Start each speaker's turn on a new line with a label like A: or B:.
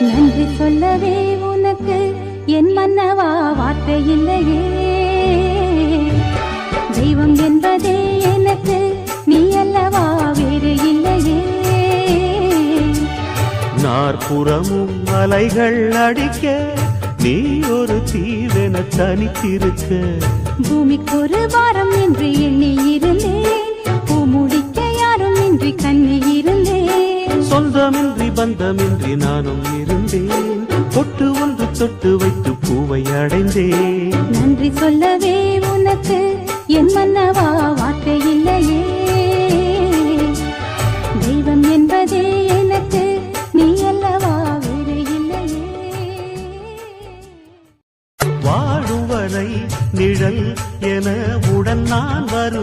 A: நன்றி சொல்லவே உனக்கு என் மன்னவா வார்த்தை இல்லையே. தெய்வம் என்பதே எனக்கு நீ அல்லவா வேறு இல்லையே.
B: நாற்புறமும் அலைகள் அடிக்க நீ ஒரு தீவென தனித்திருக்க.
A: பூமிக்கு ஒரு வாரம் என்று எண்ணி இருந்தேன், பூ முடிக்க யாரும் இன்றி கண்ணி இருந்தேன்.
B: சொந்தமின்றி பந்தமின்றி நானும் இருந்தேன், பொட்டு ஒன்று தொட்டு வைத்து பூவை அடைந்தேன்.
A: நன்றி சொல்லவே உனக்கு என் மன்னவா வார்த்தை இல்லையே. தெய்வம் என்பதே எனக்கு நீ அல்லவா வேறு இல்லையே.
B: வாழும் வரை நிழல் என உடன் நான் வரும்